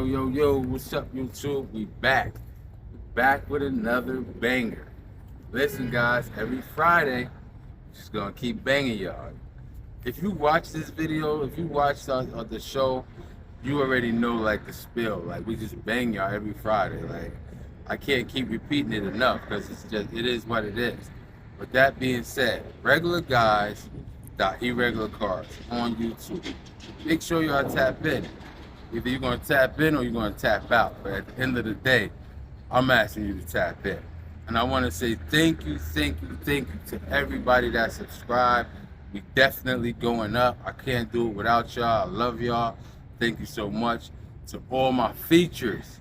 Yo, what's up, YouTube? We back. Back with another banger. Listen, guys, every Friday, just gonna keep banging y'all. If you watch this video, if you watch the show, you already know like the spill. Like we just bang y'all every Friday. Like I can't keep repeating it enough because it is what it is. With that being said, regular Guyz.Eregular cars on YouTube. Make sure y'all tap in. Either you're gonna tap in or you're gonna tap out. But at the end of the day, I'm asking you to tap in. And I want to say thank you to everybody that subscribed. We definitely going up. I can't do it without y'all. I love y'all. Thank you so much. To all my features,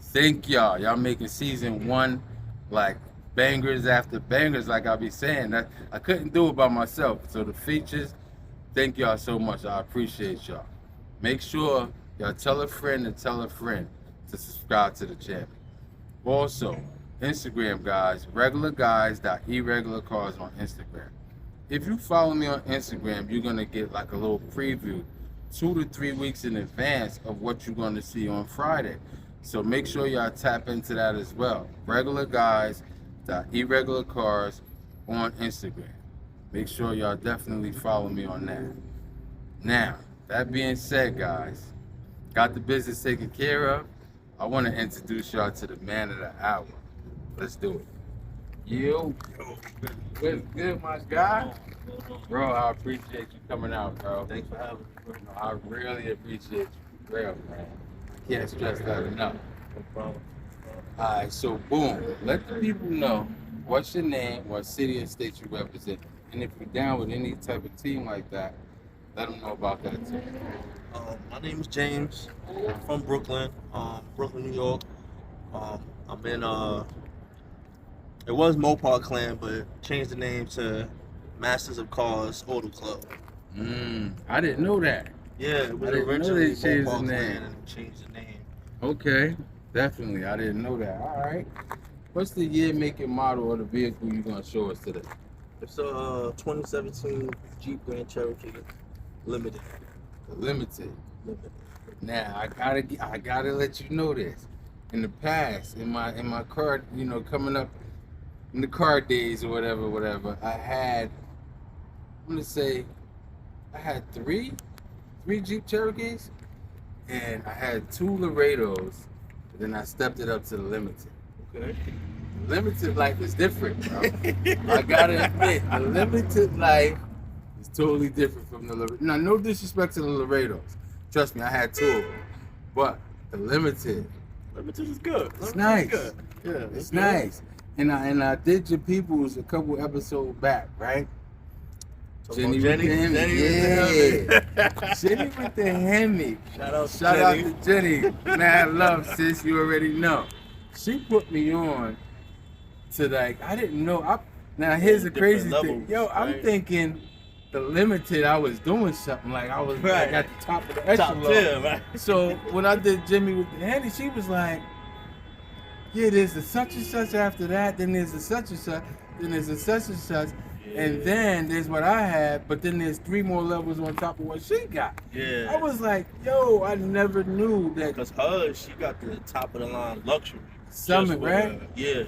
thank y'all. Y'all making season 1 like bangers after bangers, like I be saying. That I couldn't do it by myself. So the features, thank y'all so much. I appreciate y'all. Make sure y'all tell a friend to to subscribe to the channel. Also, Instagram, guys, regular Guyz.Eregular cars on Instagram. If you follow me on Instagram, you're gonna get like a little preview 2 to 3 weeks in advance of what you're gonna see on Friday. So make sure y'all tap into that as well. Regular Guyz.Eregular cars on Instagram. Make sure y'all definitely follow me on that. Now, that being said, guys, got the business taken care of. I want to introduce y'all to the man of the hour. Let's do it. Yo, what's good, my guy? Bro, I appreciate you coming out, bro. Thanks for having me. I really appreciate you, for real, man. I can't stress that enough. No problem. All right, so boom, let the people know what's your name, what city and state you represent, and if you're down with any type of team like that, let them know about that too. My name is James. I'm from Brooklyn, New York. I'm in, it was Mopar Clan, but changed the name to Masters of Cars Auto Club. I didn't know that. Yeah, it was I didn't know originally they changed Mopar the name. Clan and changed the name. Okay, definitely. I didn't know that. All right. What's the year, make, and model of the vehicle you're going to show us today? It's a 2017 Jeep Grand Cherokee Limited. Limited. Now, I gotta let you know this. In the past, in my car, coming up in the car days or whatever, I had three Jeep Cherokees, and I had 2 Laredos, and then I stepped it up to the Limited. Okay. Limited life is different, bro. I gotta admit, the Limited life is totally different from the Laredo. Now, no disrespect to the Laredos. Trust me, I had 2 of them. But the Limited is good. It's nice. Good. Yeah, it's good. nice. And I did your peoples a couple episodes back, right? Jenny with the Hemi. Yeah. Jenny with the Hemi. Shout out to Jenny. Mad love, sis. You already know. She put me on to like, I didn't know. Now here's the crazy thing. Yo, I'm thinking the Limited, I was doing something like I was like at the top of the echelon. Top tier, right? So when I did Jimmy with the Henny, she was like, yeah, there's a such and such after that, then there's a such and such, then there's a such and such, and then there's what I had, but then there's 3 more levels on top of what she got. Yeah. I was like, yo, I never knew that. Because she got the top of the line luxury. Summit, right? Yeah.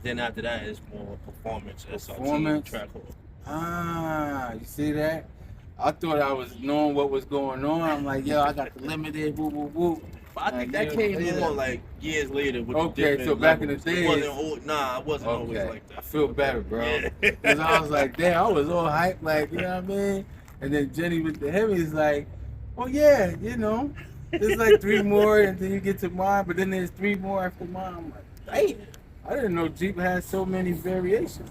Then after that, it's more performance, Performance. SRT, track hold. You see that? I thought I was knowing what was going on. I'm like, yo, I got the Limited, woo, woo, woo. But I think that came on like years later. With Okay, so back in the days. It wasn't it wasn't always like that. I feel better, bro. Yeah. Because I was like, damn, I was all hyped, like, you know what I mean? And then Jenny with the Hemi is like, oh yeah, there's like 3 more until you get to mine, but then there's 3 more after mine. I'm like, hey, I didn't know Jeep had so many variations.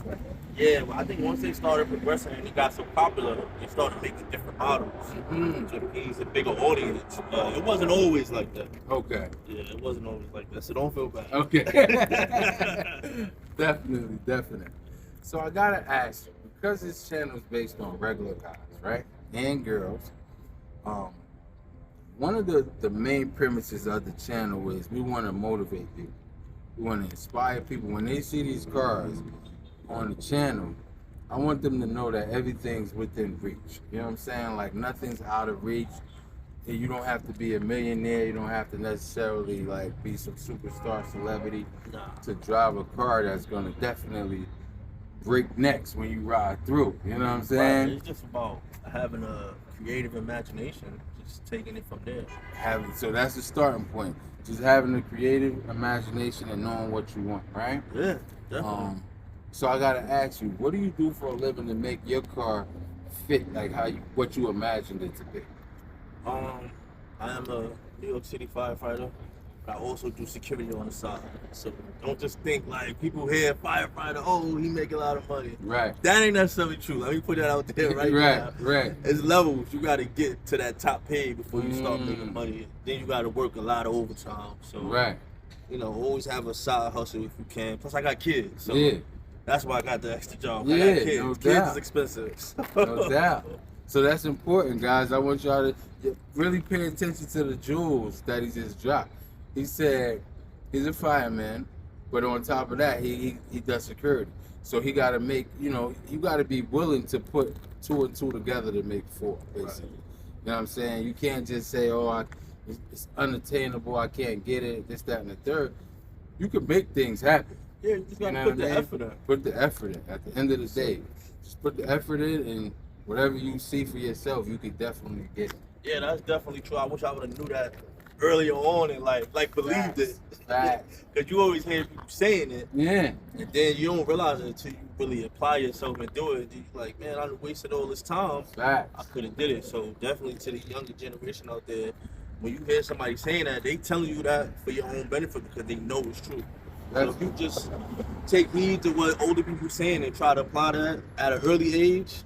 Yeah, well, I think once they started progressing and it got so popular, they started making different models to appease a bigger audience. It wasn't always like that. Okay. Yeah, it wasn't always like that, so don't feel bad. Okay. Definitely. So I gotta ask you, because this channel is based on regular guys, right, and girls, one of the main premises of the channel is we want to motivate people. We want to inspire people. When they see these cars on the channel, I want them to know that everything's within reach. You know what I'm saying? Like nothing's out of reach. And you don't have to be a millionaire. You don't have to necessarily like be some superstar celebrity to drive a car that's gonna definitely break necks when you ride through. You know what I'm saying? Right. It's just about having a creative imagination, just taking it from there. So that's the starting point. Just having a creative imagination and knowing what you want, right? Yeah, definitely. So I gotta ask you, what do you do for a living to make your car fit like what you imagined it to be? I am a New York City firefighter. But I also do security on the side. So don't just think like people hear firefighter, oh, he make a lot of money. Right. That ain't necessarily true. Let me put that out there right now. Right. It's levels. You got to get to that top pay before you start making money. Then you got to work a lot of overtime. So, you know, always have a side hustle if you can. Plus, I got kids. So that's why I got the extra job. I got kids. No kids doubt. is expensive. No doubt. So that's important, guys. I want y'all to really pay attention to the jewels that he just dropped. He said he's a fireman, but on top of that, he does security. So he got to make, you know, you got to be willing to put 2 and 2 together to make 4, basically. You know what I'm saying? You can't just say, oh, it's unattainable, I can't get it, this, that, and the third. You can make things happen. Yeah, you just got to put the effort in. Put the effort in. At the end of the day, just put the effort in, and whatever you see for yourself, you could definitely get it. Yeah, that's definitely true. I wish I would have knew that earlier on in life, like believed it. Because you always hear people saying it. Yeah. And then you don't realize it until you really apply yourself and do it. You're like, man, I wasted all this time. I could have did it. So definitely to the younger generation out there, when you hear somebody saying that, they telling you that for your own benefit because they know it's true. So if you just take heed to what older people saying and try to apply that at an early age,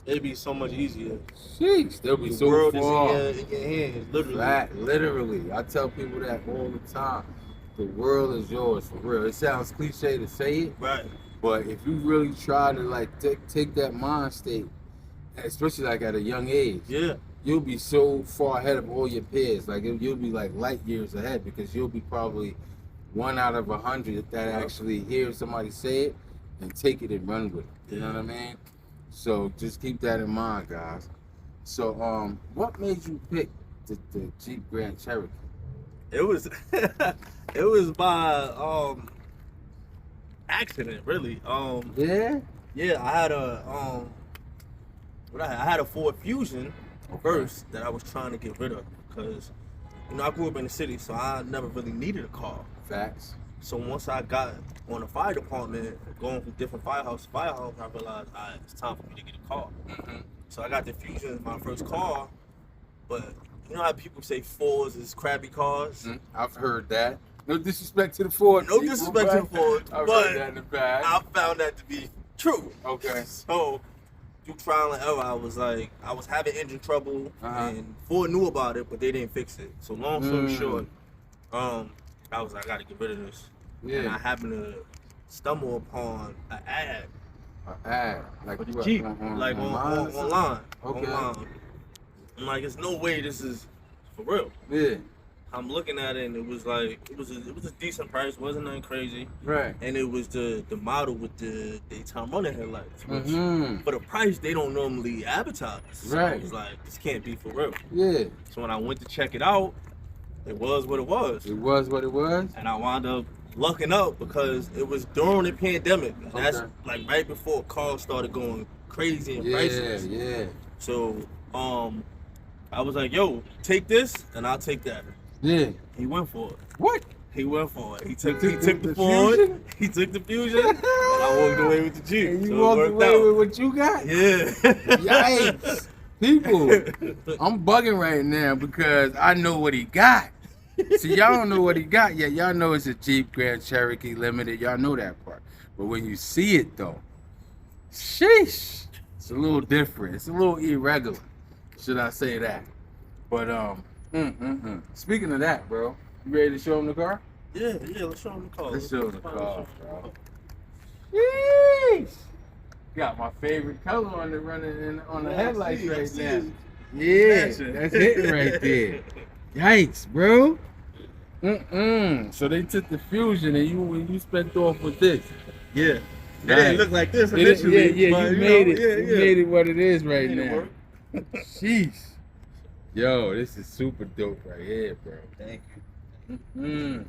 it'd be so much easier. Sheesh, they'll be so far. The far. world is in your hands, literally. Literally. I tell people that all the time. The world is yours, for real. It sounds cliche to say it. Right. But if you really try to like take that mind state, especially like at a young age, you'll be so far ahead of all your peers. Like you'll be like light years ahead because you'll be probably 1 out of 100 that actually hear somebody say it and take it and run with it. You know what I mean? So just keep that in mind, guys. So what made you pick the Jeep Grand Cherokee? It was it was by accident, really. Yeah, I had a I had a Ford Fusion first that I was trying to get rid of because I grew up in the city, so I never really needed a car. Facts. So once I got on the fire department, going from different firehouse to firehouse, I realized it's time for me to get a car. So I got the Fusion, my first car, but you know how people say Fords is crappy cars? I've heard that. No disrespect to the Ford. No disrespect to the Ford, I've but heard that in the past. I found that to be true. Okay. So through trial and error, I was having engine trouble, and Ford knew about it, but they didn't fix it. So long story short, I was like, I gotta get rid of this. And I happened to stumble upon an ad. An ad? Like for the what? Jeep. Like online. Okay. Online. I'm like, there's no way this is for real. Yeah. I'm looking at it and it was like, it was a decent price, wasn't nothing crazy. Right. And it was the model with the daytime running headlights. Which, for the price, they don't normally advertise. So I was like, this can't be for real. Yeah. So when I went to check it out, it was what it was. It was what it was? And I wound up lucking up because it was during the pandemic. And that's like right before cars started going crazy in prices. Yeah. So I was like, yo, take this and I'll take that. Yeah. He went for it. What? He went for it. He took the Ford. Fusion? He took the Fusion. And I walked away with the Jeep. And you walked away with what you got? Yeah. Yikes. People, I'm bugging right now because I know what he got. See, y'all don't know what he got yet. Y'all know it's a Jeep Grand Cherokee Limited. Y'all know that part. But when you see it, though, sheesh, it's a little different. It's a little irregular, should I say that. But, speaking of that, bro, you ready to show him the car? Yeah, let's show him the car. Let's show him the car, bro. Sheesh. Got my favorite color on the headlights right now. Yeah, that's it right there. Yikes, bro. So they took the Fusion and you spent off with this. Yeah. It didn't look like this initially. You made it. You made it what it is right now. Jeez. Yo, this is super dope right here, bro. Thank you.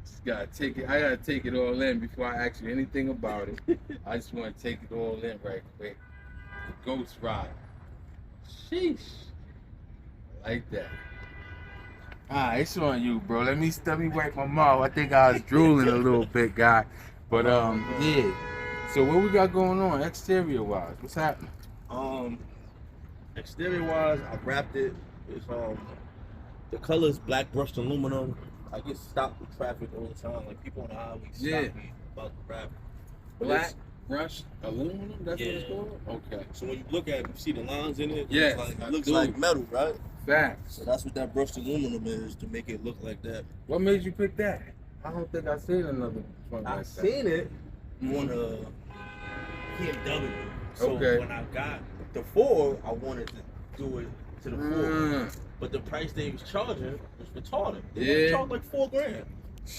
Just gotta take it. I gotta take it all in before I ask you anything about it. I just want to take it all in right quick. The Ghost Rider. Sheesh. I like that. Ah, it's on you, bro. Let me wipe my mouth. I think I was drooling a little bit, guy. But yeah. So what we got going on exterior wise? What's happening? Exterior wise, I wrapped it. It's the color is black brushed aluminum. I get stopped with traffic all the time. Like people on the highway stop me about the wrap. Black brushed aluminum? That's what Yeah. it's called? Okay. So when you look at it, you see the lines in it. Yes, It I looks do. like metal, right? Facts. So that's what that brushed aluminum is, to make it look like that. What made you pick that? I don't think I've seen another one like I that. seen it on a BMW. So Okay. when I got the 4, I wanted to do it to the 4. But the price they was charging was retarded. They charged like $4,000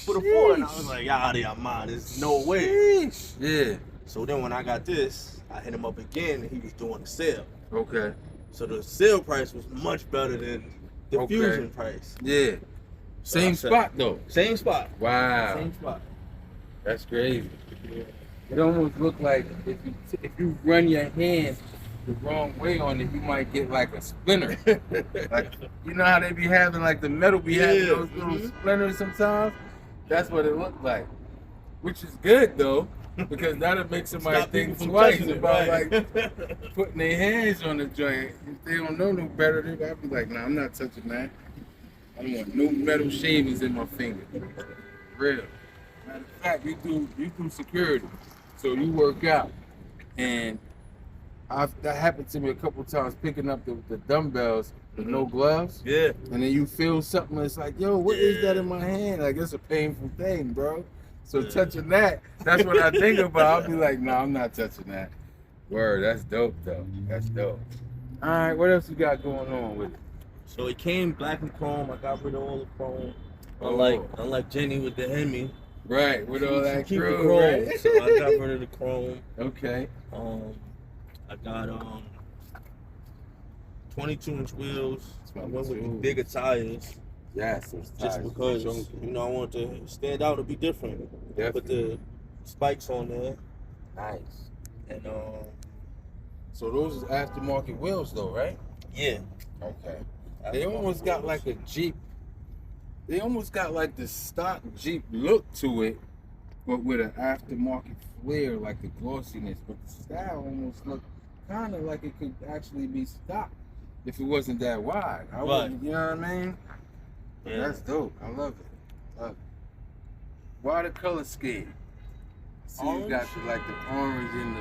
for the 4, and I was like, y'all out of your mind. There's no way. Sheesh. Yeah. So then when I got this, I hit him up again, and he was doing a sale. Okay. So the sale price was much better than the Fusion price. Yeah. So Same I said- spot though. Same spot. Wow. Same spot. That's crazy. It almost look like if you run your hand the wrong way on it, you might get like a splinter. Like you know how they be having like the metal be having those little splinters sometimes? That's what it looked like. Which is good though, because that'll make somebody Stop think people from twice touching it, about right. like putting their hands on the joint. If they don't know no better, they'll be like, nah, I'm not touching that. I don't want no metal shavings in my finger. Real. Matter of fact, you do security, so you work out, and that happened to me a couple times picking up the dumbbells with no gloves. Yeah. And then you feel something that's like, yo, what is that in my hand? Like it's a painful thing, bro. So touching that's what I think about. I'll be like, nah, I'm not touching that. Word, that's dope though. That's dope. All right, what else you got going on with it? So it came black and chrome. I got rid of all the chrome. Oh. Unlike Jenny with the Hemi. Right, with all that keep the chrome, chrome. right? So I got rid of the chrome. Okay. I got 22-inch wheels. I went with the 22. bigger tires. Yes, those Just tires because, are I wanted to stand out and be different. Definitely. Put the spikes on there. nice. And So those is aftermarket wheels though, right? yeah. Okay. They almost got like a Jeep. They almost got like the stock Jeep look to it, but with an aftermarket flair, like the glossiness. But the style almost looked kind of like it could actually be stock if it wasn't that wide. I wouldn't, you know what I mean? Yeah. That's dope. I love it. Love it. Why the color scheme? See, you got like the orange and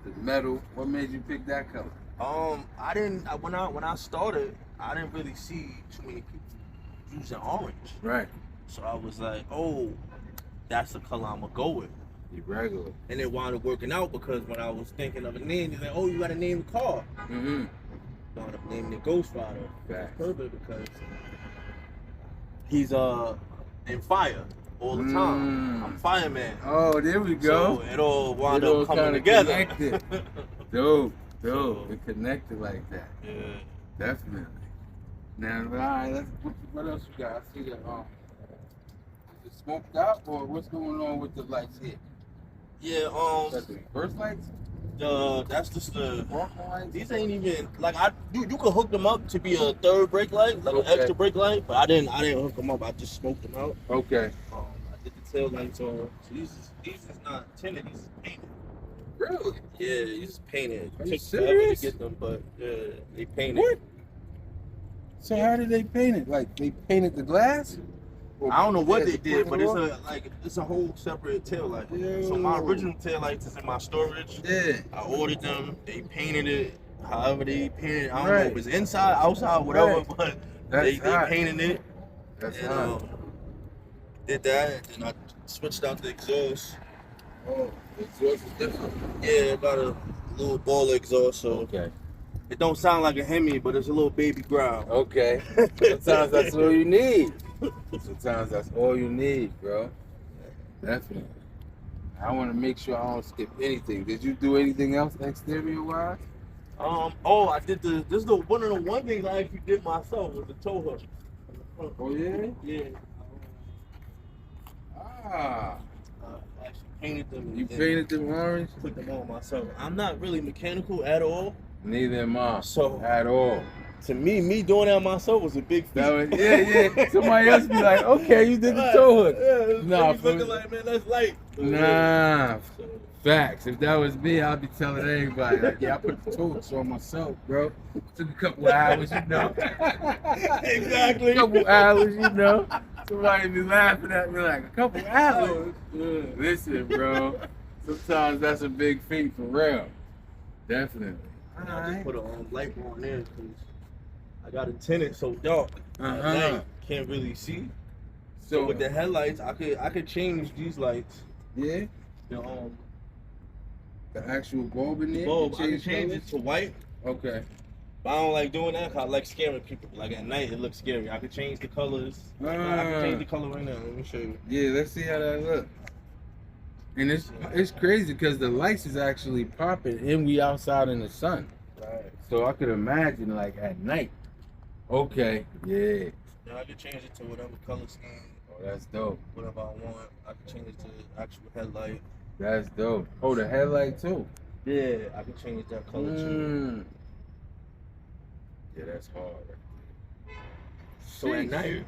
the metal. What made you pick that color? When I started, I didn't really see too many people using orange. Right. So I was like, oh, that's the color I'm gonna go with. Irregular. And it wound up working out because when I was thinking of a name, he's like, oh, you gotta name the car. Mm-hmm. Wound up naming it Ghost Rider. Facts. It's perfect because he's in fire all the time. I'm fireman. Oh, there we go. So it all wound up coming kinda together. Connected. Dope. It connected like that. Yeah. Definitely. Now, all right, what else you got? I see that. Is it smoked out or what's going on with the lights here? Yeah. Is that the reverse lights? That's just the. Walking lights? These ain't even like you could hook them up to be a third brake light, like an Okay. extra brake light, but I didn't hook them up. I just smoked them out. Okay. I did the tail lights on. So these is not tinted. These is painted. Really? Yeah, these is painted. Are It you took forever serious? to get them, but they painted. What? So how did they paint it? Like they painted the glass? Or I don't know what yeah, they did, but door? it's a whole separate tail light. Yo. So my original tail lights is in my storage. Yeah. I ordered them. They painted it. However they painted it, I don't know Right. if it's inside, outside, whatever, Right. but That's they hot. painted it. That's And hot. did that, and I switched out the exhaust. Oh, the exhaust is different. Yeah, got a little ball exhaust, so Okay. it don't sound like a Hemi, but it's a little baby growl. Okay. Sometimes that's all you need. Sometimes that's all you need, bro. Definitely. I want to make sure I don't skip anything. Did you do anything else exterior wise? Oh, I did this is the one of the one things I actually did myself was the tow hook. Oh yeah? Yeah. Ah. I actually painted them. You and painted them orange? put them on myself. I'm not really mechanical at all. Neither am I. So At all. to me doing that myself was a big feat. That was, yeah. Somebody else be like, okay, you did the tow hook. Yeah, Nah, looking like, man, that's light. Nah. So, Facts. If that was me, I'd be telling everybody, like, yeah, I put the tow hooks on myself, bro. Took a couple hours, you know. Exactly. A couple hours, you know. Somebody be laughing at me like, a couple hours? Listen, bro. Sometimes that's a big feat for real. Definitely. I just put a light on there because I got it tinted so dark. At night, can't really see. So with the headlights, I could change these lights. Yeah. The actual bulb in there? Bulb, I can change it to white. Okay. But I don't like doing that because I like scaring people. Like at night, it looks scary. I can change the colors. I can change the color right now. Let me show you. Yeah, let's see how that looks. And it's crazy because the lights is actually popping and we outside in the sun. Right. So I could imagine like at night. Okay, yeah. Now I can change it to whatever color scheme. Oh, that's dope. Whatever I want. I can change it to actual headlight. That's dope. Oh, the headlight too. Yeah, I can change that color too. Yeah, that's hard. So at night,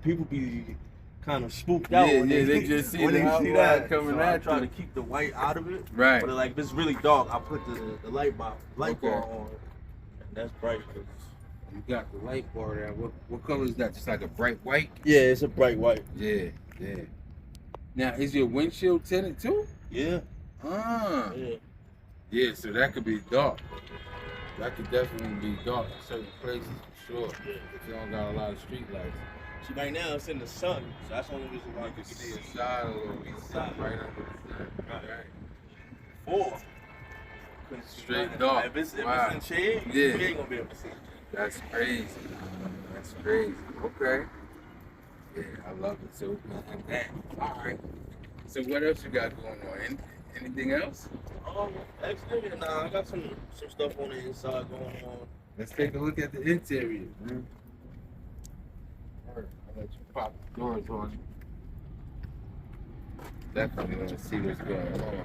people be kind of spooked out when they just see when the they see that coming so at I try them. to keep the white out of it. Right. But like if it's really dark, I put the light bar on, and that's bright. You got the light bar there. What color is that? Just like a bright white? Yeah, it's a bright white. Yeah. Now, is your windshield tinted too? Yeah. Ah. Yeah. Yeah, so that could be dark. That could definitely be dark in certain places for sure. Yeah. If you don't got a lot of street lights. See, right now it's in the sun, so that's the only reason why You can see a side a little bit, right under the sun. Right. 4. Straight dark. If it's Wow. in shade, Yeah. we ain't gonna be able to see. That's crazy. That's crazy. Okay. Yeah, I love it too. All right. So what else you got going on? Anything else? Exterior, nah, I got some stuff on the inside going on. Let's take a look at the interior, man. All right, I'll let you pop the doors on you. Definitely want to see what's going on.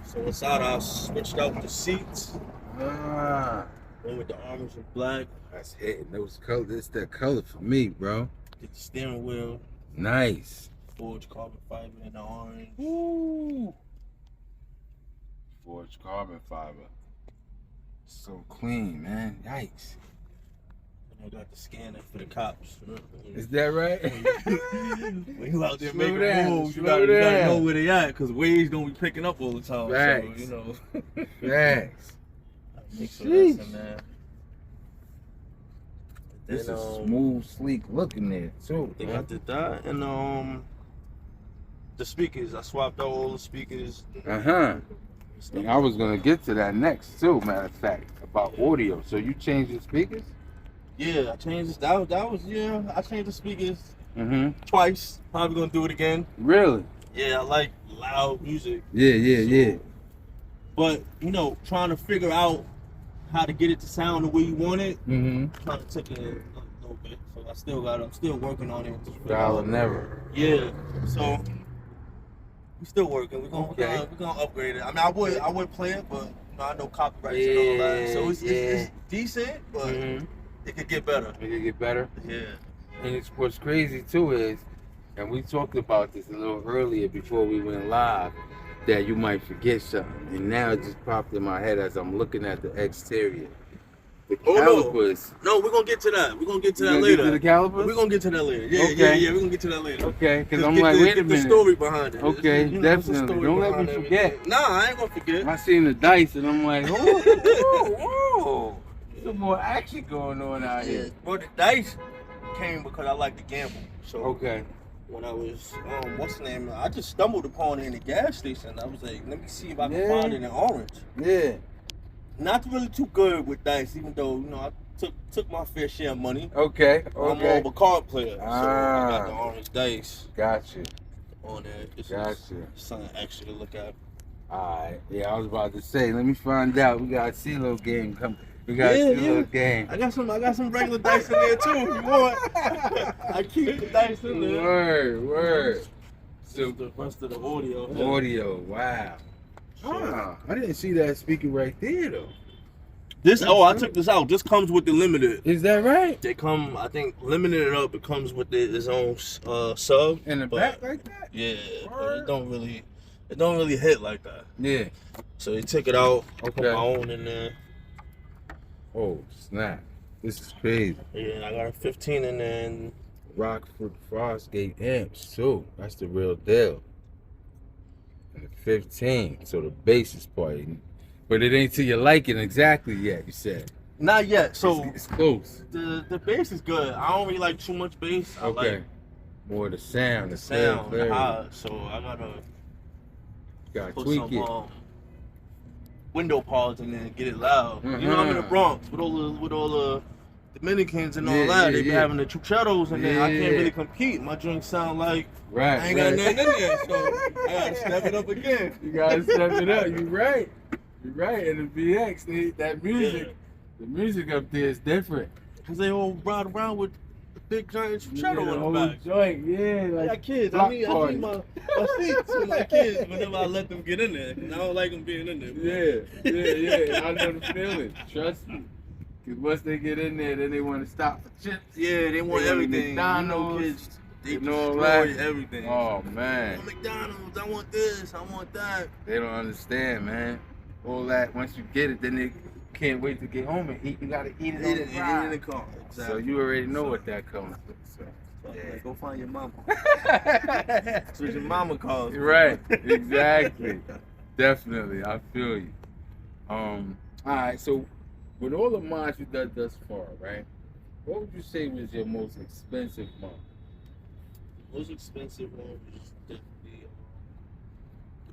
So inside I switched out the seats. Went with the orange and black. That's hitting those colors. It's that color for me, bro. Get the steering wheel. Nice. Forged carbon fiber in the orange. Woo. Forged carbon fiber. So clean, man. Yikes. And I got the scanner for the cops. Is that right? When you out there Slow making down, moves, you slow gotta down. know where they at, because Wade's gonna be picking up all the time. Facts. So, Thanks. make sure that's in there. This Then, is smooth, sleek looking there too. I think I did that, and the speakers. I swapped out all the speakers. And I was gonna get to that next too. Matter of fact, about audio. So you changed the speakers? Yeah, I changed this. That was I changed the speakers twice. Probably gonna do it again. Really? Yeah, I like loud music. Yeah. But trying to figure out how to get it to sound the way you want it. Trying to take it a little bit. So I'm still working on it. Trial and error. Yeah. So we still working. We're gonna upgrade it. I mean, I would play it, but I know copyrights and all that. So it's decent, but it could get better. It could get better. Yeah. And what's crazy too is, and we talked about this a little earlier before we went live, that you might forget something. And now it just popped in my head as I'm looking at the exterior. The calipers. No, we're gonna get to that. We're gonna get to that Get later. to the calipers? We're gonna get to that later. Yeah, Okay. yeah, we're gonna get to that later. Okay, because I'm Get like, wait a minute. the story behind it. Okay, There's a definitely. story Don't let me behind forget. everything. Nah, I ain't gonna forget. I seen the dice and I'm like, whoa. Some more action going on out here. Well, the dice came because I like to gamble. So Okay. when I was, what's the name? I just stumbled upon it in the gas station. I was like, let me see if I can find it in orange. Yeah. Not really too good with dice, even though I took my fair share of money. Okay. I'm more of a card player, so I got the Ah. orange dice Gotcha. on there. This Gotcha. is something extra to look at. Alright, yeah, I was about to say, let me find out. We got a CeeLo game coming. We got a CeeLo game. I got some regular dice in there too. If you want, I keep the dice in there. Word. So the rest of the audio. Audio, wow. I didn't see that speaker right there though. I took this out. This comes with the limited. Is that right? They come, I think, limited it up. It comes with its own sub in the back like that. Yeah, but it don't really hit like that. Yeah. So they took it out. I put Okay. my own in there. Oh snap! This is crazy. Yeah, I got a 15 in there. And Rockford Frostgate amps too. That's the real deal. And the 15. So the bass is part. But it ain't to your liking exactly yet, you said. not yet. So it's close. The bass is good. I don't really like too much bass. I like more the sound, the sound, the highs. So I gotta put tweak some it. window pods in there and get it loud. You know, I'm in the Bronx with all the Dominicans and all that. They be having the chucheros in there. I can't really compete. My drinks sound like I ain't got nothing in there, so I gotta step it up again. You gotta step it up. You're right. And the VX, that music, the music up there is different. Cause they all ride around with the big giant chuchero in the back. Joint, like I got kids. I need my seats for my kids whenever I let them get in there. Cause I don't like them being in there. Yeah. I know the feeling. Trust me. Cause once they get in there, then they want to stop for chips. Yeah, they want everything. McDonald's, kids, they destroy everything. Oh man. I want McDonald's. I want this. I want that. They don't understand, man. All that. Once you get it, then they can't wait to get home and eat. You gotta eat it on the ride. in the car. Exactly. So you already know what that comes with. So. Yeah. Go find your mama. That's what your mama calls. Right. Exactly. Definitely. I feel you. All right. So with all the mods you've done thus far, right? What would you say was your most expensive mod? Most expensive one was definitely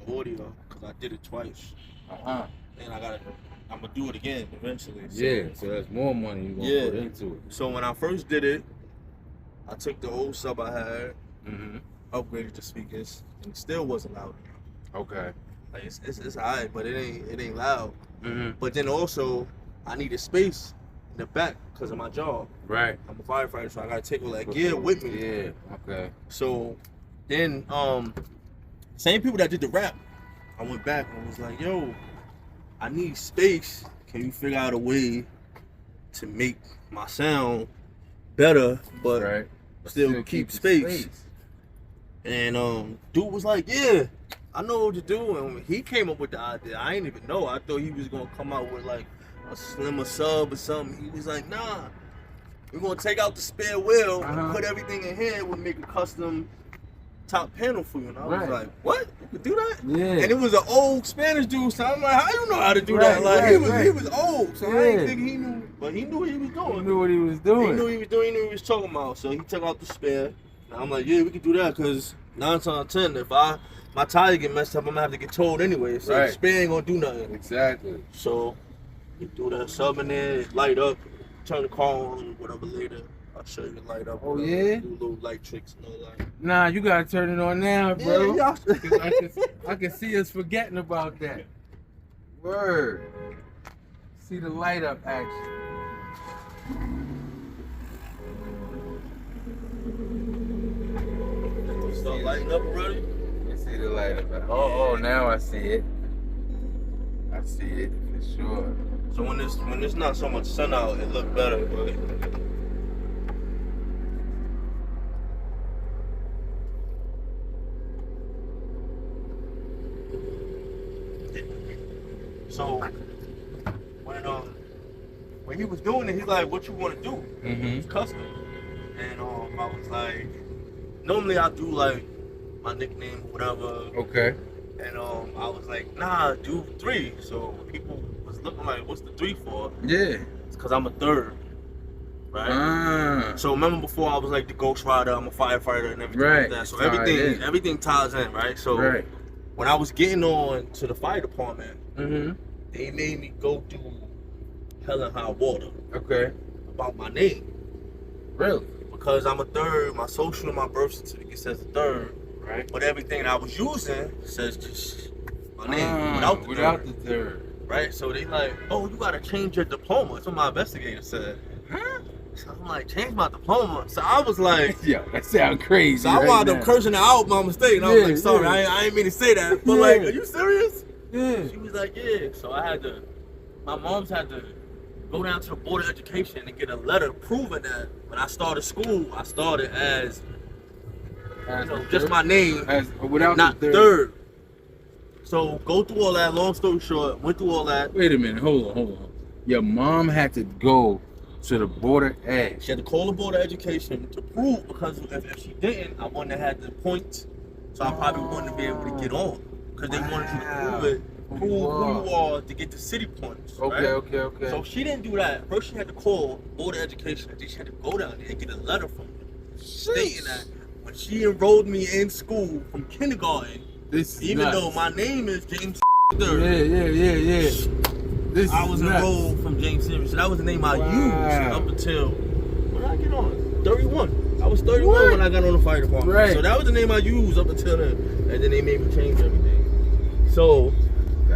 the audio, because I did it twice. And I'm gonna do it again eventually. So. So that's more money you're gonna put into it. So when I first did it, I took the old sub I had, upgraded the speakers, and it still wasn't loud. Okay. Like it's alright, but it ain't loud. But then also I needed space in the back because of my job. Right. I'm a firefighter, so I gotta take all that gear with me. Yeah. Okay. So then same people that did the rap, I went back and was like, yo, I need space. Can you figure out a way to make my sound better, but still keep space? And dude was like, yeah, I know what to do. And he came up with the idea. I didn't even know. I thought he was gonna come out with like a slimmer sub or something. He was like, nah, we're gonna take out the spare wheel and put everything in here. We'll make a custom top panel for you. And I was like, what? You could do that? Yeah. And it was an old Spanish dude, so I'm like, how you know how to do that? Like he was old, so I didn't think he knew, but he knew what he was doing. He knew what he was doing. He knew what he was talking about. So he took out the spare. And I'm like, yeah, we can do that, because 9 times out of 10, if my tire get messed up, I'm gonna have to get towed anyway. So the spare ain't gonna do nothing. Exactly. So you do that sub in there, it light up, turn the car on, whatever later. I'll show you the light up. Oh, yeah? Do little light tricks and all that. Nah, you gotta turn it on now, bro. Yeah, I can see us forgetting about that. Word. See the light up action. Start lighting up already? You see the light up. Oh, now I see it. I see it for sure. So when there's not so much sun out, it look better, but so when he was doing it, he's like, "What you want to do?" It's custom, and I was like, normally I do like my nickname or whatever. Okay. And I was like, nah, do 3. So people was looking like, what's the 3 for? Yeah. It's because I'm a 3rd, right? So remember before I was like the Ghost Rider, I'm a firefighter and everything like that. So everything ties in, right? So when I was getting on to the fire department, they made me go do hell and high water. Okay. About my name. Really? Because I'm a 3rd, my social and my birth certificate says a 3rd. Right. But everything I was using says just my name without the third. third. Right? So they like, oh, you gotta change your diploma. That's what my investigator said. Huh? So I'm like, change my diploma. So I was like, Yo, that sound crazy. so I wound up cursing her out by mistake. And I was like, sorry, I ain't mean to say that. But like, are you serious? Yeah. She was like, yeah. So my mom's had to go down to the Board of Education and get a letter proving that when I started school, I started as just my name, without not the third. So go through all that. Long story short, went through all that. Wait a minute, hold on. Your mom had to go to the Board of Ed. She had to call the Board of Education to prove, because if she didn't, I wouldn't have had the points. So I probably wouldn't be able to get on, because they wanted you to prove who you are to get the city points. Okay, right? okay. So she didn't do that. First, she had to call Board of Education, and then she had to go down there and get a letter from them stating that when she enrolled me in school from kindergarten, even though my name is James III, yeah. I was enrolled from James Series. So that was the name I used up until, when did I get on? 31. I was 31 when I got on the fire department. Right. So that was the name I used up until then. And then they made me change everything. So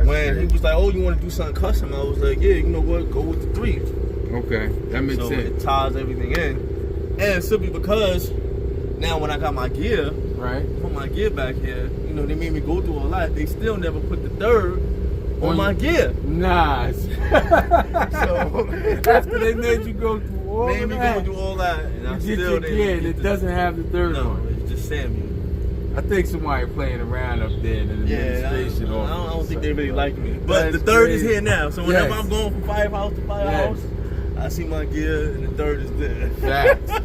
when he was like, oh, you want to do something custom? I was like, yeah, you know what? Go with the 3. Okay, that makes sense. So it ties everything in. And simply because now when I got my gear, put my gear back here, you know, they made me go through all that. They still never put the 3rd on my gear. Nice. So after they made you go through all that, go through all that, and I still didn't. It doesn't have the 3rd one. No, it's just Samuel. I think somebody playing around up there in the administration. I don't think they really like me. But the 3rd is here now, so whenever I'm going from firehouse to firehouse, I see my gear and the 3rd is there.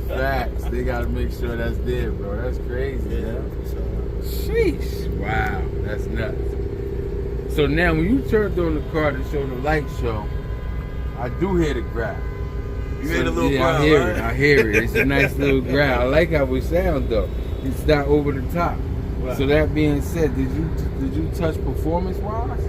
Facts. They gotta make sure that's there, bro. That's crazy. Yeah. So, sheesh. Wow, that's nuts. So now when you turned on the car to show the light show, I do hear the growl. You hear the little growl, I hear it. It's a nice little growl. I like how it sounds though. It's not over the top. Right. So that being said, did you touch performance wise?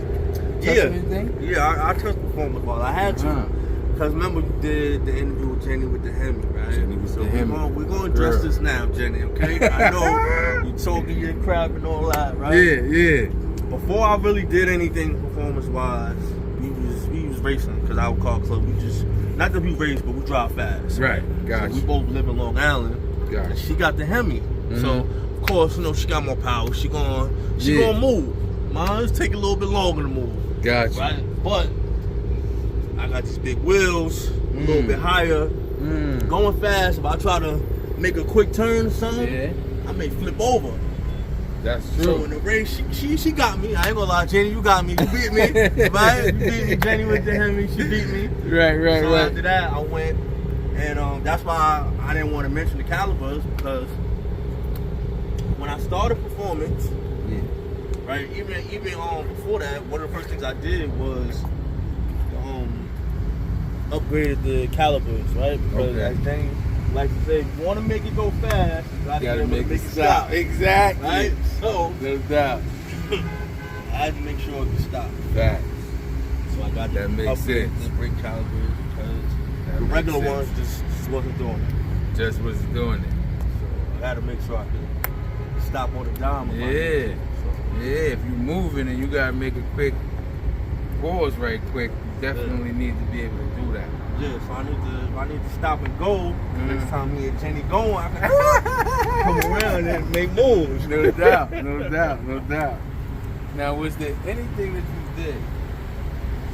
Anything? Yeah, I touched performance wise. I had to. Because remember you did the interview with Jenny with the Hemi, right? Jenny with the Hemi. We're going to address this now, Jenny, okay? I know you talking your crap and all that, right? Yeah. Before I really did anything performance-wise, we was racing, because our car club, not that we race, but we drive fast. Right, gotcha. So we both live in Long Island. Gotcha. And she got the Hemi. Mm-hmm. So, of course, you know, she got more power. She gonna move. Mine's take a little bit longer to move. Gotcha. Right? But I got these big wheels, a little bit higher, going fast. If I try to make a quick turn or something, I may flip over. That's true. So in the race, she got me. I ain't gonna lie, Jenny, you got me. You beat me, right? You beat me. Jenny with the Hemi, she beat me. Right. So after that, I went, and that's why I didn't want to mention the calibers, because when I started performance, right, even before that, one of the first things I did was upgraded the calibers, right? Because as Jenny likes to say, if you want to make it go fast, you gotta make it stop. Exactly. Right? So, no doubt. I had to make sure it could stop. Facts. So I got that makes sense. The brake calibers, because the regular ones just wasn't doing it. Just wasn't doing it. So I had to make sure I could stop on the dime. If you're moving and you gotta make a quick pause right quick, you definitely need to be able to do that. Yeah, so I need to stop and go. Next time me and Jenny going, I can come around and make moves. No doubt. Now, was there anything that you did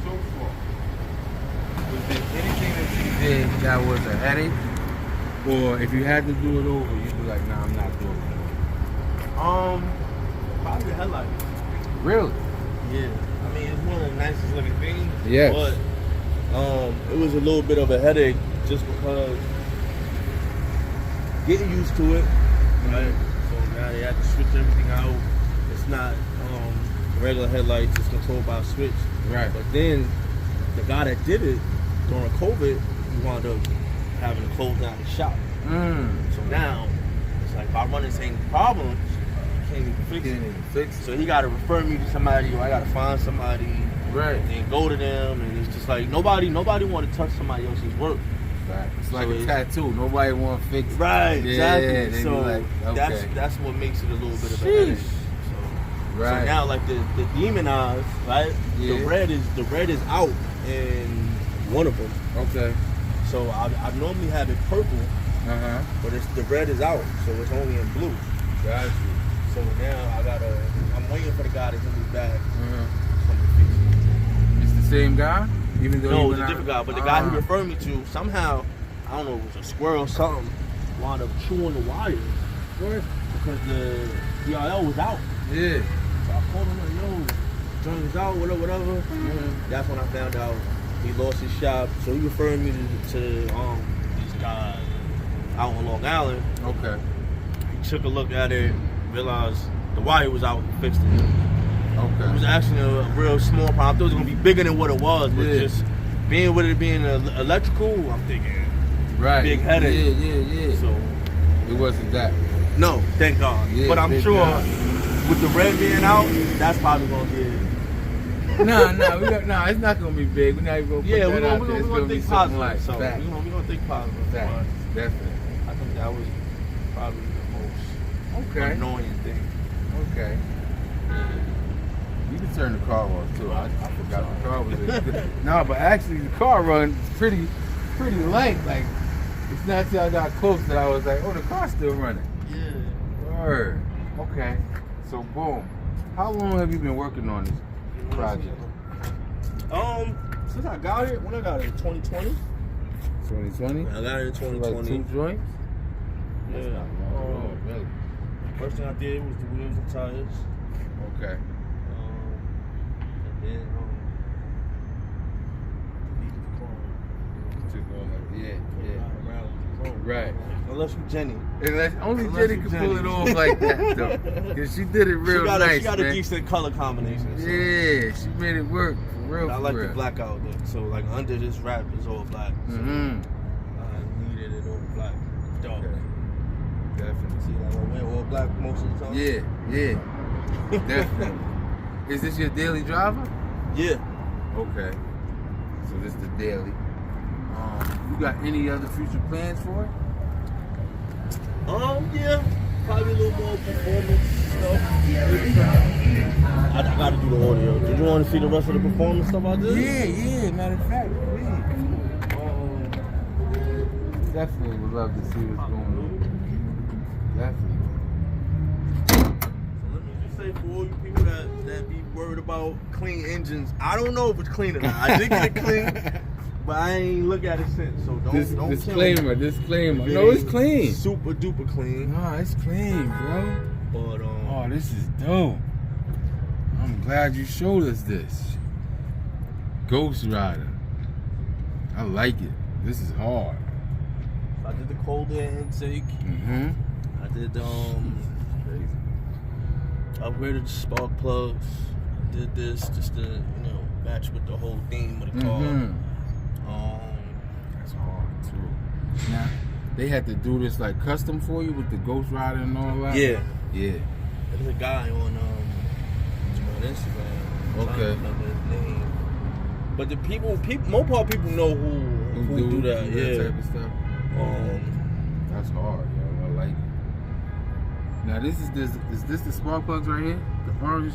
so far? Was there anything that you did that was a headache? Or if you had to do it over, you'd be like, nah, I'm not doing it. Probably the headlights. Really? Yeah. I mean, it's one of the nicest looking things. Yes. But it was a little bit of a headache just because getting used to it. Right. So now they have to switch everything out. It's not regular headlights. It's controlled by a switch. Right. But then the guy that did it during COVID, he wound up having to close down the shop. So now it's like if I run into any problems, I can't even fix it. So he got to refer me to somebody, or I got to find somebody. Right. And then go to them, and it's just like nobody want to touch somebody else's work. Right. It's like a tattoo. Nobody want to fix it. Right. Exactly. Yeah, so like, okay. that's what makes it a little bit of a headache. So Right. So now like the demon eyes, right? Yeah. The red is out in one of them. Okay. So I normally have it purple, but the red is out, so it's only in blue. Got you. So now I'm waiting for the guy to hit me back. It's the same guy? Even though No, it's a different guy, but the guy he referred me to, somehow, I don't know, it was a squirrel or something, wound up chewing the wires. What? Because the DRL was out. Yeah. So I called him like, yo, joint is out, whatever. That's when I found out he lost his shop. So he referred me to these guys out on Long Island. Okay. He took a look at it, realized the wire was out, and fixed it. Okay. It was actually a real small problem. I thought it was gonna be bigger than what it was, but just being with it being electrical, I'm thinking big headache. Yeah. So it wasn't that. no, thank God. Yeah, but I'm sure with the red being out, that's probably gonna get. No, it's not gonna be big. We're not even gonna put Yeah, that we're out gonna, there. It's we're gonna gonna be think something positive. like So that. we're gonna think positive. That, definitely. I think that was probably the most Okay. annoying thing. Okay. You can turn the car off too. I forgot the car was in. No, but actually the car runs pretty light. Like it's not till I got close that I was like, oh, the car's still running. Yeah. Word. Okay. So boom. How long have you been working on this project? Since I got it, when I got it in 2020. 2020? I got it in 2020. Like 2 joints? Yeah. Really? First thing I did was the wheels and tires. Okay. And then Took all that. Yeah. around with the chrome. Right. Unless you Jenny. And only Unless Jenny you could Jenny. pull it off like that though. Cause she did it real nice, She got man. a decent color combination. So. Yeah, she made it work for real. I like the blackout look. So like under this wrap is all black. So I needed it all black. Dark. Okay. Definitely. See, like I wear all black most of the time. Yeah. Definitely. Is this your daily driver? Yeah. Okay. So this is the daily. You got any other future plans for it? Yeah. Probably a little more performance stuff. I gotta do the audio. Did you want to see the rest of the performance stuff I did? Yeah. Matter of fact, please. Definitely would love to see what's going on. Definitely. So let me just say for all you people that be worried about clean engines, I don't know if it's clean or not. I did get it clean, but I ain't look at it since. So don't Disclaimer. It No, it's ain't clean. Super duper clean. No, it's clean, bro. But Oh, this is dope. I'm glad you showed us this. Ghost Rider. I like it. This is hard. I did the cold air intake. I did upgraded the spark plugs. I did this just to match with the whole theme of the car. That's hard too. Now they had to do this like custom for you with the Ghost Rider and all that. Yeah. Yeah. There's a guy on Instagram. Okay. I don't remember his name. But the people, Mopar people know who do that. Yeah. Type of stuff. That's hard, yo. I like it. Now is this the spark plugs right here? The orange,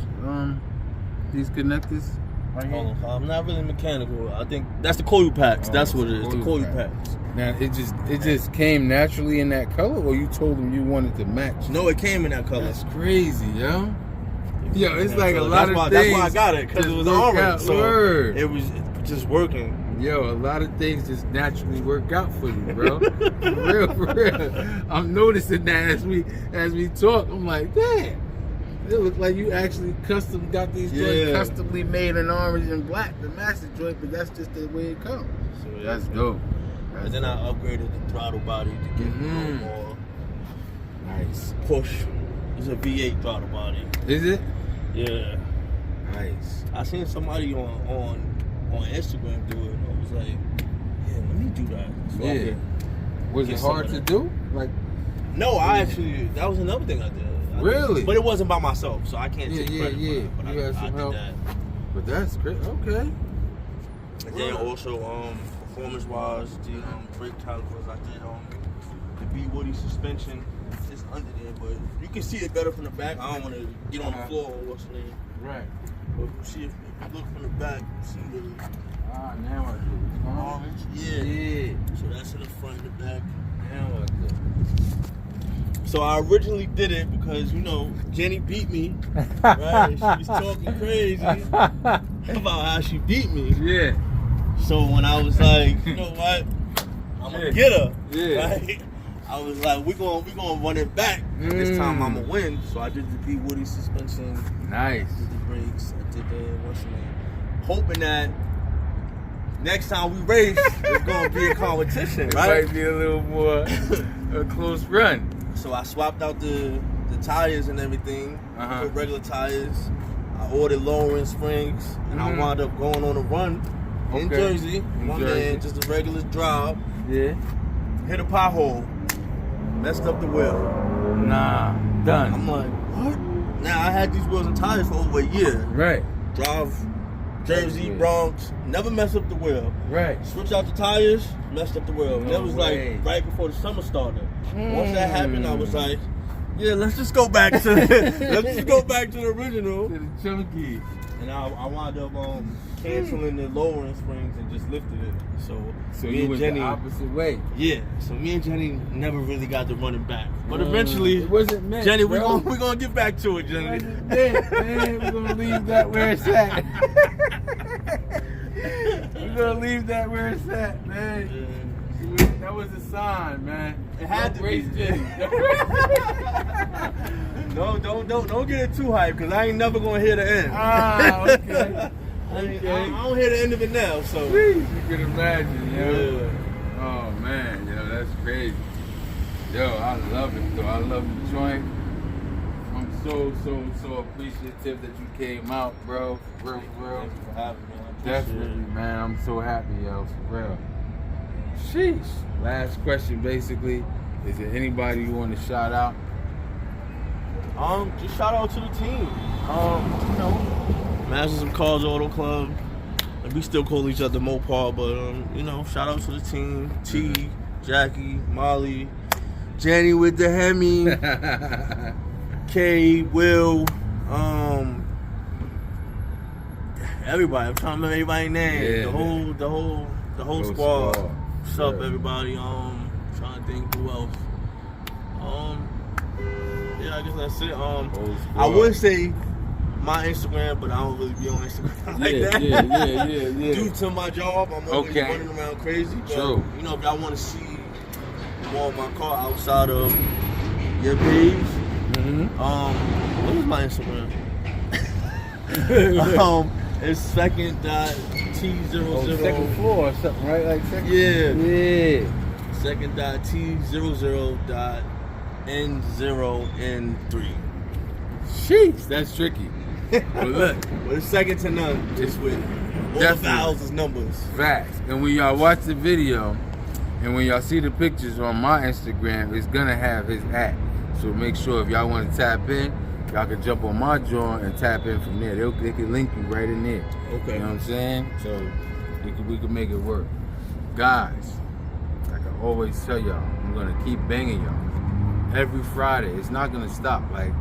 these connectors right here? I'm not really mechanical. I think that's the coil packs. That's what it is. The coil packs. Now it just came naturally in that color, or you told them you wanted to match? No, it came in that color. That's crazy, yo. Yo, it's like a lot of things. That's why I got it, because it was orange. So it was just working. Yo, a lot of things just naturally work out for you, bro. For real. I'm noticing that as we talk. I'm like, damn. It looks like you actually got these joints customly made in orange and black, the master joint, but that's just the way it comes. So that's dope. And then I upgraded the throttle body to get a little more nice push. It's a V8 throttle body. Is it? Yeah. Nice. I seen somebody on Instagram do it, and I was like, yeah, let me do that. So Was it hard to do? Like, no, that was another thing I did. Really? But it wasn't by myself, so I can't take credit for it. But you had some help. That. But that's great. Okay. And then also, performance-wise, the brake calipers, I did the B Woody suspension. It's under there, but you can see it better from the back. I don't want to get on the floor or what's the name. Right. But you see, if you look from the back, you see the Now I do. orange. Yeah. So that's in the front and the back. Now I do. So I originally did it because, you know, Jenny beat me, right? She was talking crazy about how she beat me. Yeah. So when I was like, you know what, I'm gonna get her, Yeah. right? I was like, we gonna run it back. This time I'm gonna win. So I did the P Woody suspension. Nice. Did the brakes. I did the what's the name? Hoping that next time we race, it's gonna be a competition, It right? might be a little more a close run. So I swapped out the tires and everything, put regular tires. I ordered lowering springs, and I wound up going on a run in Jersey. My man, just a regular drive. Yeah. Hit a pothole, messed up the wheel. Nah, done. I'm like, what? Now I had these wheels and tires for over a year. Right. Drive Jersey, Bronx, never mess up the wheel. Right. Switch out the tires, messed up the wheel. And No that was way. like right before the summer started. Once that happened, I was like, yeah, let's just go back to the original. To the chunky. And I wound up canceling the lowering springs and just lifted it. So me you and went Jenny, the opposite way. yeah. So me and Jenny never really got to running back. But eventually, it wasn't meant, Jenny, bro. we're gonna get back to it, It Jenny. wasn't meant, man. We're gonna leave that where it's at. We're gonna leave that where it's at, man. That was a sign, man. It had to race be. Jenny. No, don't get it too hyped, because I ain't never gonna hear the end. Ah, okay. I don't hear the end of it now, so. You can imagine, yo. Yeah. Oh man, yo, that's crazy. Yo, I love it though. I love the joint. I'm so appreciative that you came out, bro. For real. Thank you for having me. I appreciate Definitely, it. man. I'm so happy, yo, for real. Sheesh. Last question, basically. Is there anybody you want to shout out? Just shout out to the team. You know, Masters of Cars Auto Club. And we still call each other Mopar, but you know, shout out to the team. T, Jackie, Molly, Jenny with the Hemi, Kay, Will, everybody. I'm trying to remember everybody's name. Yeah. The whole squad. What's up, everybody? Trying to think who else. Yeah, I guess that's it. I would say my Instagram, but I don't really be on Instagram like that. Yeah. Due to my job, I'm always running around crazy. But, True. you know, if y'all want to see more of my car outside of your page, what is my Instagram? It's second.t00. Second floor or something, right? Like second. Yeah. Second.t00.n0n3. Sheesh, that's tricky. But look, But it's second to none. Just with all the vowels as numbers. facts. And when y'all watch the video, and when y'all see the pictures on my Instagram, it's gonna have his at. So make sure if y'all want to tap in, y'all can jump on my joint and tap in from there. They can link you right in there. Okay. You know what I'm saying? So we can make it work. Guys, like I always tell y'all, I'm gonna keep banging y'all. Every Friday. It's not gonna stop. Like,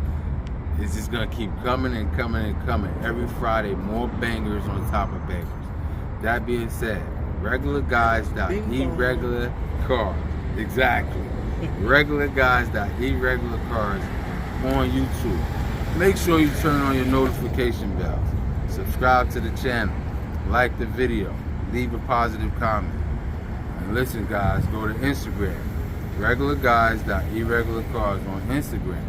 it's just gonna keep coming and coming and coming. Every Friday, more bangers on top of bangers. That being said, regularguys.Eregular cars. Exactly. regularguys.Eregular cars on YouTube. Make sure you turn on your notification bells. Subscribe to the channel. Like the video. Leave a positive comment. And listen, guys, go to Instagram. regularguys.Eregular cars on Instagram.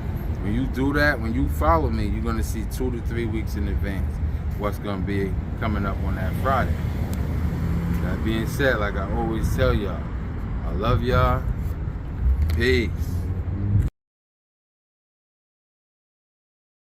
When you do that, when you follow me, you're going to see 2 to 3 weeks in advance what's going to be coming up on that Friday. That being said, like I always tell y'all, I love y'all. Peace.